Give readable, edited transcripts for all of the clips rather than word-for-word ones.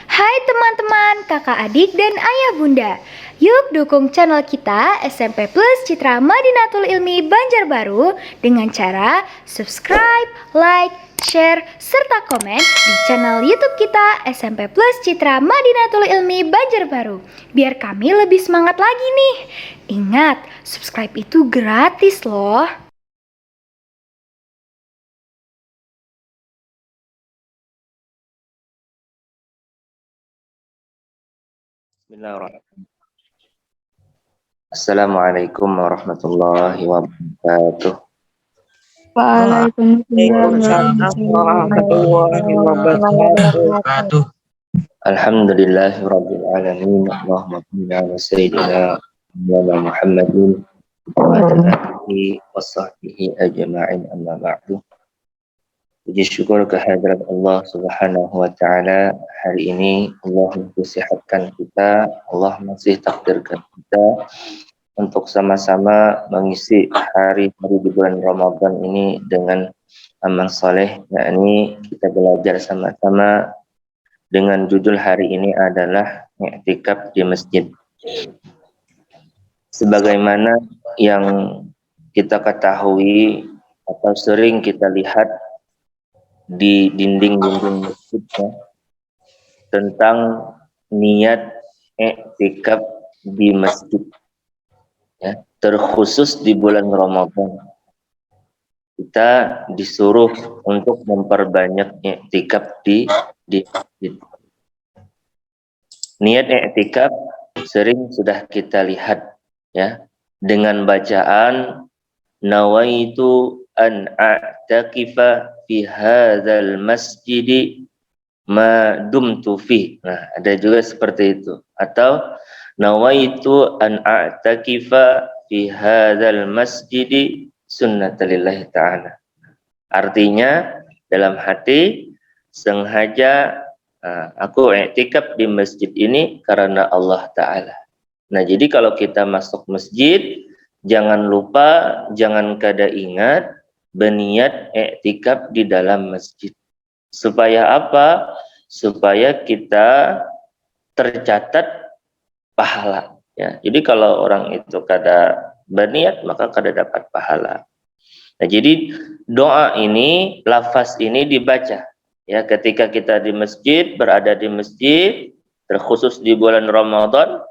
Hai teman-teman, kakak adik dan ayah bunda. Yuk dukung channel kita SMP Plus Citra Madinatul Ilmi Banjarbaru dengan cara subscribe, like, share, serta komen di channel YouTube kita SMP Plus Citra Madinatul Ilmi Banjarbaru. Biar kami lebih semangat lagi nih. Ingat, subscribe itu gratis loh. Bismillahirrahmanirrahim. Assalamualaikum warahmatullahi wabarakatuh. Waalaikumsalam Waalaikumsalam warahmatullahi wabarakatuh. Alhamdulillahirabbil alamin. Allahumma shalli ala sayyidina Muhammadin wa ala alihi washabbihi ajma'in, amma ba'du. Puji syukur kehadirat Allah Subhanahu wa taala. Hari ini Allah masih sehatkan kita, Allah masih takdirkan kita untuk sama-sama mengisi hari-hari di bulan Ramadan ini dengan amal soleh, yakni kita belajar sama-sama dengan judul hari ini adalah i'tikaf di masjid. Sebagaimana yang kita ketahui atau sering kita lihat di dinding-dinding masjid tentang niat i'tikaf di masjid, ya, terkhusus di bulan Ramadan. Kita disuruh untuk memperbanyak i'tikaf di masjid. Niat i'tikaf sering sudah kita lihat, ya, dengan bacaan nawaitu an a'takifa fi hadzal masjidi ma dumtu fi. Nah, ada juga seperti itu. Atau nawaitu an a'takifa fi hadzal masjidi sunnatalillahi ta'ala. Artinya dalam hati sengaja aku i'tikaf di masjid ini karena Allah Ta'ala. Nah, jadi kalau kita masuk masjid, jangan lupa, jangan kada ingat berniat i'tikaf di dalam masjid. Supaya apa? Supaya kita tercatat pahala, ya. Jadi kalau orang itu kada berniat, maka kada dapat pahala. Nah, jadi doa ini, lafaz ini dibaca, ya, ketika kita di masjid, berada di masjid, terkhusus di bulan Ramadan,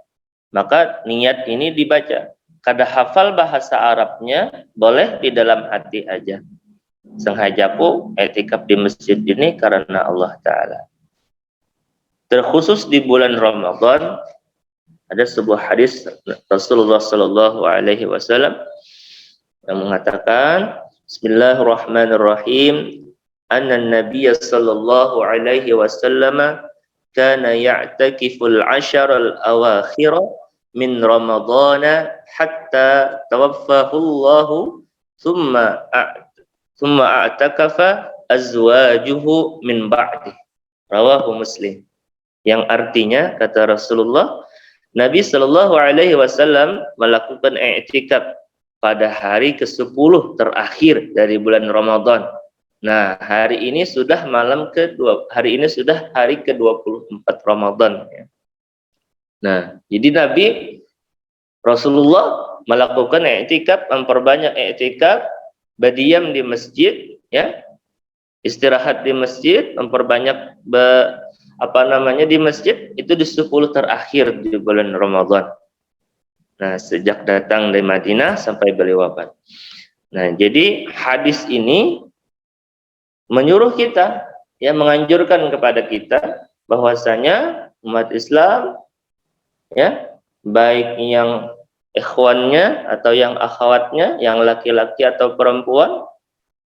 maka niat ini dibaca. Kada hafal bahasa Arabnya, boleh di dalam hati aja. Sengajaku i'tikaf di masjid ini karena Allah Ta'ala. Terkhusus di bulan Ramadan, ada sebuah hadis Rasulullah Sallallahu Alaihi Wasallam yang mengatakan, Bismillahirrahmanirrahim, anna Nabiya Sallallahu Alaihi Wasallam kana ya'takiful asharal awakhir min Ramadana hatta tawaffahu Allahu thumma a'takafa azwajuhu min ba'di. Rawahu Muslim. Yang artinya, kata Rasulullah, Nabi Shallallahu Alaihi Wasallam melakukan i'tikaf pada hari ke-10 terakhir dari bulan Ramadan. Nah, hari ini sudah hari ini sudah hari ke-24 Ramadan, ya. Nah, jadi Nabi Rasulullah melakukan i'tikaf, memperbanyak i'tikaf, berdiam di masjid, ya, istirahat di masjid, memperbanyak di masjid itu di 10 terakhir di bulan Ramadan. Nah, sejak datang dari Madinah sampai beliau wafat. Nah, jadi hadis ini menyuruh kita, ya, menganjurkan kepada kita bahwasanya umat Islam, ya, baik yang ikhwannya atau yang akhwatnya, yang laki-laki atau perempuan,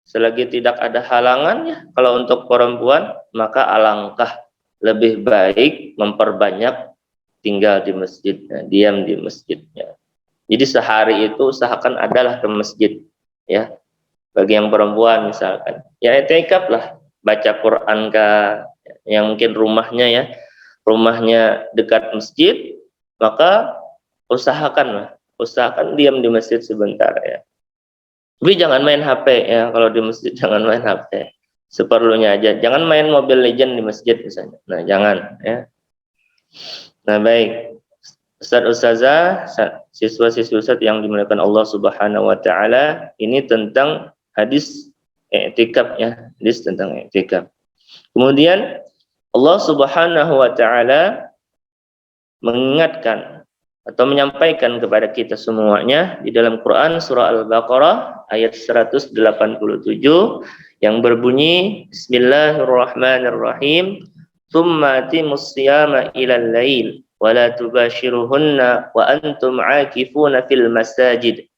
selagi tidak ada halangannya. Kalau untuk perempuan, maka alangkah lebih baik memperbanyak tinggal di masjidnya, diam di masjidnya. Jadi sehari itu usahakan adalah ke masjid, ya. Bagi yang perempuan misalkan, ya i'tikaf lah, baca Quran yang mungkin rumahnya dekat masjid, maka usahakan diam di masjid sebentar, ya. Tapi jangan main HP, ya. Kalau di masjid jangan main HP. seperlunya aja. Jangan main Mobile Legend di masjid misalnya. Nah, jangan ya. Nah, baik. Ustazah, siswa-siswi Ustaz yang dimuliakan Allah Subhanahu wa taala, ini tentang hadis i'tikaf ya, hadis tentang i'tikaf. Kemudian Allah Subhanahu wa taala mengingatkan atau menyampaikan kepada kita semuanya di dalam Quran surah Al-Baqarah ayat 187 yang berbunyi Bismillahirrahmanirrahim, tsumma atimus siyama ilal lail wa la tubashiruhunna wa antum aakifuna fil masajid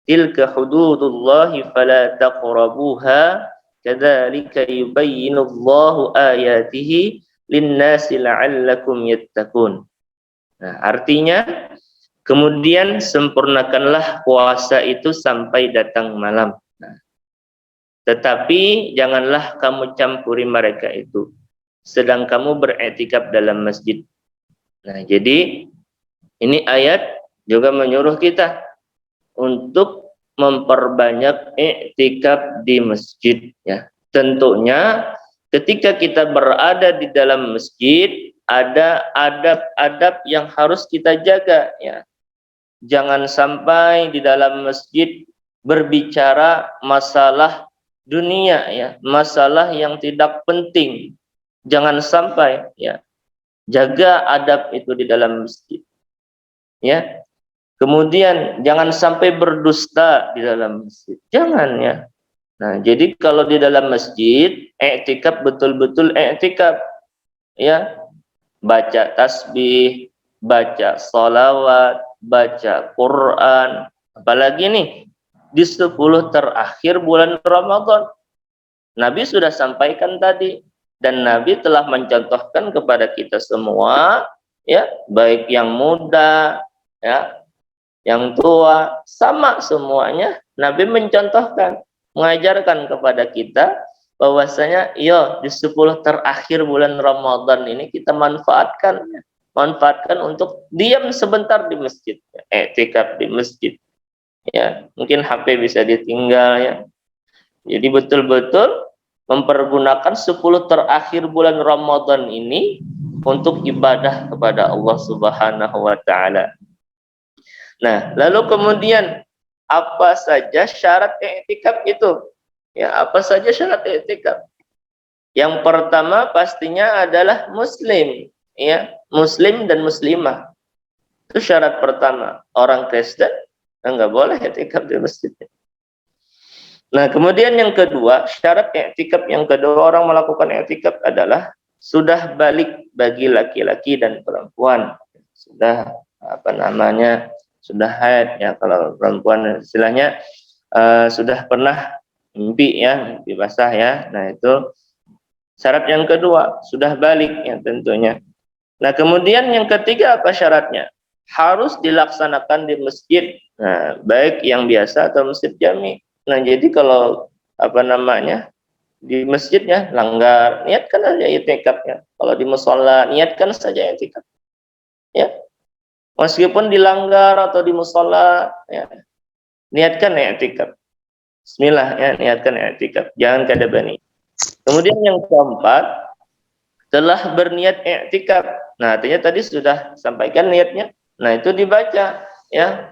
tilka hududullahi fala taqrabuha kadzalika yubayyinullahu ayatihi linnasi la'allakum yattaqun. Nah, artinya kemudian sempurnakanlah puasa itu sampai datang malam. Nah, tetapi janganlah kamu campuri mereka itu sedang kamu beriktikaf dalam masjid. Nah, jadi ini ayat juga menyuruh kita untuk memperbanyak iktikaf di masjid ya. Tentunya ketika kita berada di dalam masjid ada adab-adab yang harus kita jaga ya. Jangan sampai di dalam masjid berbicara masalah dunia ya, masalah yang tidak penting. Jangan sampai ya. Jaga adab itu di dalam masjid. Ya. Kemudian jangan sampai berdusta di dalam masjid. Jangan ya. Nah, jadi kalau di dalam masjid i'tikaf betul-betul i'tikaf ya. Baca tasbih, baca sholawat, baca Quran. Apalagi nih di 10 terakhir bulan Ramadan. Nabi sudah sampaikan tadi dan Nabi telah mencontohkan kepada kita semua ya, baik yang muda ya, yang tua, sama semuanya Nabi mencontohkan, mengajarkan kepada kita bahwasanya di 10 terakhir bulan Ramadan ini kita manfaatkan untuk diam sebentar di masjid, i'tikaf di masjid. Ya, mungkin HP bisa ditinggal ya. Jadi betul-betul mempergunakan 10 terakhir bulan Ramadan ini untuk ibadah kepada Allah Subhanahu wa taala. Nah, lalu kemudian apa saja syarat i'tikaf itu? Ya, apa saja syarat i'tikaf? Yang pertama pastinya adalah muslim, ya, muslim dan muslimah. Itu syarat pertama. Orang Kristen enggak boleh i'tikaf di masjid. Nah, kemudian yang kedua, syarat i'tikaf yang kedua orang melakukan i'tikaf adalah sudah balik bagi laki-laki dan perempuan. Sudah sudah haid ya, kalau perempuan istilahnya sudah pernah mimpi basah ya. Nah, itu syarat yang kedua, sudah balik ya tentunya. Nah, kemudian yang ketiga apa syaratnya? Harus dilaksanakan di masjid. Nah, baik yang biasa atau masjid jami. Nah, jadi kalau di masjidnya langgar, niatkan saja i'tikafnya. Kalau di mushola, niatkan saja i'tikaf. Ya. Meskipun dilanggar atau di mushola, ya, niatkan i'tikaf. Bismillah ya, niatkan i'tikaf, jangan kadabani. Kemudian yang keempat, telah berniat i'tikaf. Nah, artinya tadi sudah sampaikan niatnya. Nah, itu dibaca ya.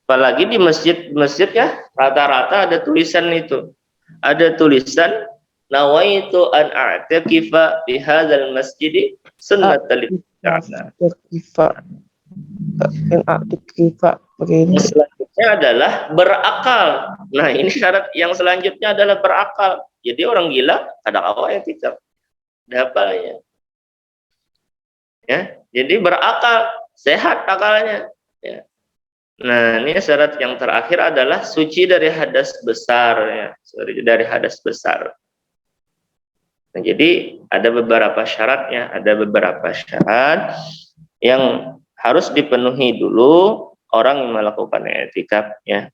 Apalagi di masjid ya, rata-rata ada tulisan itu. Ada tulisan nawaitu an a'takifa fi hadzal masjid sunnatal selanjutnya adalah berakal. Nah, ini syarat yang selanjutnya adalah berakal. Jadi orang gila ada awal i'tikaf. Ada apalnya. Ya, jadi berakal, sehat akalnya. Ya. Nah, ini syarat yang terakhir adalah suci dari hadas besar ya, dari hadas besar. Nah, jadi ada beberapa syaratnya, ada beberapa syarat yang harus dipenuhi dulu orang yang melakukan i'tikaf ya.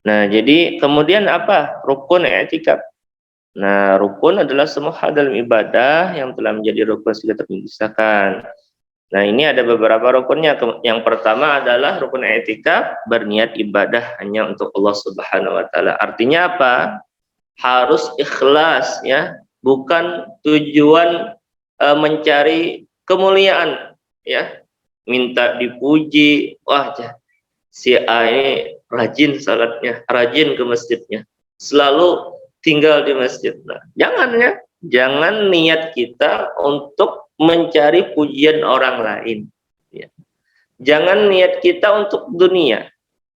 Nah, jadi kemudian apa? Rukun i'tikaf. Nah, rukun adalah semua hal dalam ibadah yang telah menjadi rukun sudah terpisahkan. Nah, ini ada beberapa rukunnya. Yang pertama adalah rukun i'tikaf, berniat ibadah hanya untuk Allah Subhanahu wa taala. Artinya apa? harus ikhlas ya, bukan tujuan mencari kemuliaan ya, minta dipuji, wah si A ini rajin salatnya, rajin ke masjidnya, selalu tinggal di masjid. Nah, jangan ya, jangan niat kita untuk mencari pujian orang lain ya. Jangan niat kita untuk dunia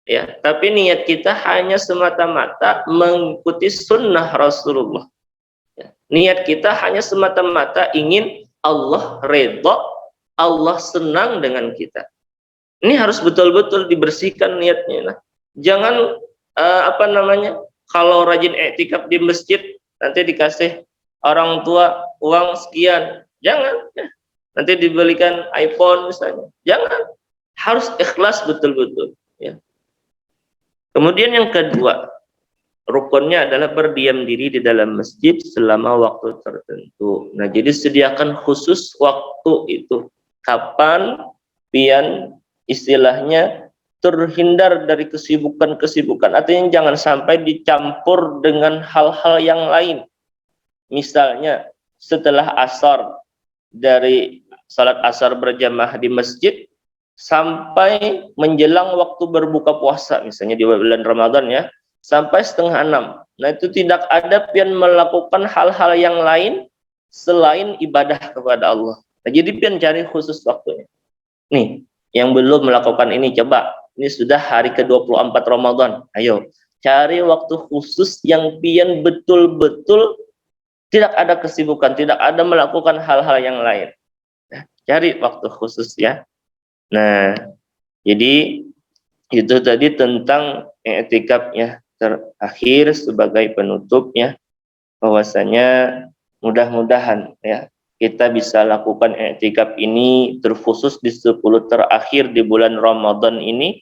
ya, tapi niat kita hanya semata-mata mengikuti sunnah Rasulullah ya. Niat kita hanya semata-mata ingin Allah redha, Allah senang dengan kita. Ini harus betul-betul dibersihkan niatnya. Nah, jangan kalau rajin i'tikaf di masjid nanti dikasih orang tua uang sekian, jangan ya. Nanti dibelikan iPhone misalnya, jangan. Harus ikhlas betul-betul ya. Kemudian yang kedua, rukunnya adalah berdiam diri di dalam masjid selama waktu tertentu. Nah, jadi sediakan khusus waktu itu. Kapan pian istilahnya terhindar dari kesibukan-kesibukan. Artinya jangan sampai dicampur dengan hal-hal yang lain. Misalnya setelah asar, dari salat asar berjamaah di masjid sampai menjelang waktu berbuka puasa, misalnya di bulan Ramadan ya, sampai 5:30. Nah, itu tidak ada pian melakukan hal-hal yang lain selain ibadah kepada Allah. Nah, jadi pian cari khusus waktunya. Nih, yang belum melakukan ini coba. Ini sudah hari ke-24 Ramadan. Ayo, cari waktu khusus yang pian betul-betul tidak ada kesibukan, tidak ada melakukan hal-hal yang lain. Nah, cari waktu khusus ya. Nah, jadi itu tadi tentang i'tikaf ya. Terakhir sebagai penutup ya, bahwasanya mudah-mudahan ya kita bisa lakukan i'tikaf ini terkhusus di 10 terakhir di bulan Ramadan ini.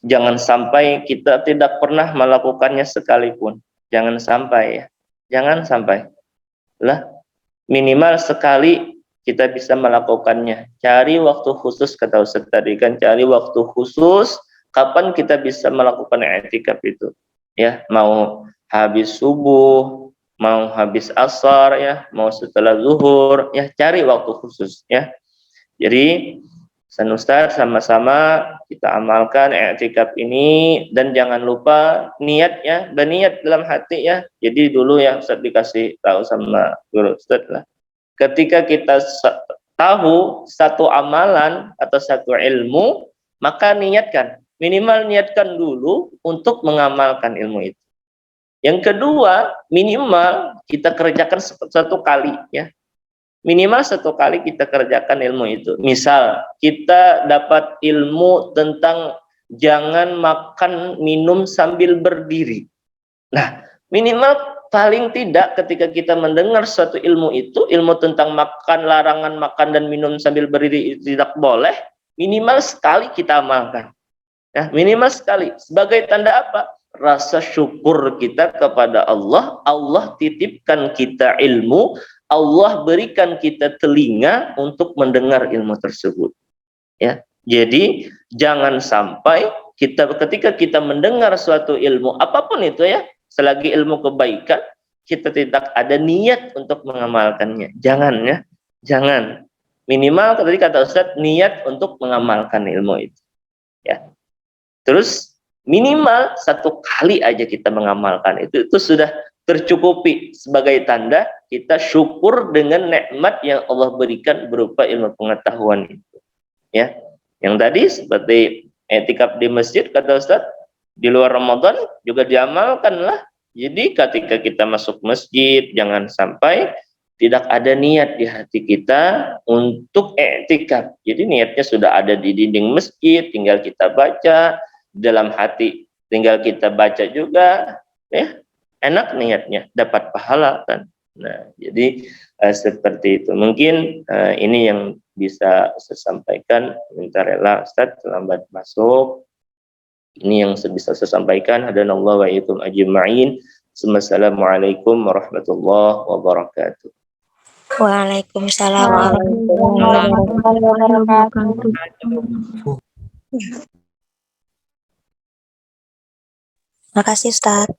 Jangan sampai kita tidak pernah melakukannya sekalipun. Jangan sampai ya. Jangan sampai. Lah, minimal sekali kita bisa melakukannya. Cari waktu khusus, kata Ustaz tadi kan, cari waktu khusus kapan kita bisa melakukan i'tikaf itu. Ya, mau habis subuh, mau habis asar ya, mau setelah zuhur ya, cari waktu khusus ya. Jadi Ustaz sama-sama kita amalkan i'tikaf ini, dan jangan lupa niat ya, berniat dalam hati ya. Jadi dulu ya Ustaz dikasih tahu sama guru Ustaz lah. Ketika kita tahu satu amalan atau satu ilmu, maka niatkan, minimal niatkan dulu untuk mengamalkan ilmu itu. Yang kedua, minimal kita kerjakan satu kali ya. Minimal satu kali kita kerjakan ilmu itu. Misal kita dapat ilmu tentang jangan makan minum sambil berdiri. Nah, minimal paling tidak ketika kita mendengar suatu ilmu itu, ilmu tentang makan, larangan makan dan minum sambil berdiri itu tidak boleh, minimal sekali kita amalkan. Ya, minimal sekali. Sebagai tanda apa? Rasa syukur kita kepada Allah. Allah titipkan kita ilmu, Allah berikan kita telinga untuk mendengar ilmu tersebut. Ya, jadi jangan sampai ketika kita mendengar suatu ilmu apapun itu ya, selagi ilmu kebaikan, kita tidak ada niat untuk mengamalkannya. Jangan ya, jangan. Minimal tadi kata Ustadz, niat untuk mengamalkan ilmu itu. Ya. Terus minimal satu kali aja kita mengamalkan itu sudah tercukupi sebagai tanda kita syukur dengan nikmat yang Allah berikan berupa ilmu pengetahuan itu. Ya. Yang tadi seperti i'tikaf di masjid kata Ustadz, di luar Ramadan juga diamalkanlah. Jadi ketika kita masuk masjid, jangan sampai tidak ada niat di hati kita untuk i'tikaf. Jadi niatnya sudah ada di dinding masjid, tinggal kita baca, dalam hati tinggal kita baca juga, ya enak niatnya, dapat pahala kan. Nah, jadi seperti itu. Mungkin ini yang bisa saya sampaikan. Minta rela Ustaz terlambat masuk. Ini yang bisa saya sampaikan. Hadanallahu wa iyyakum ajma'in. Assalamualaikum warahmatullahi wabarakatuh. Waalaikumsalam warahmatullahi wabarakatuh. Makasih Ustaz.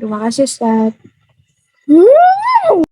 Terima kasih Ustaz. Hmm.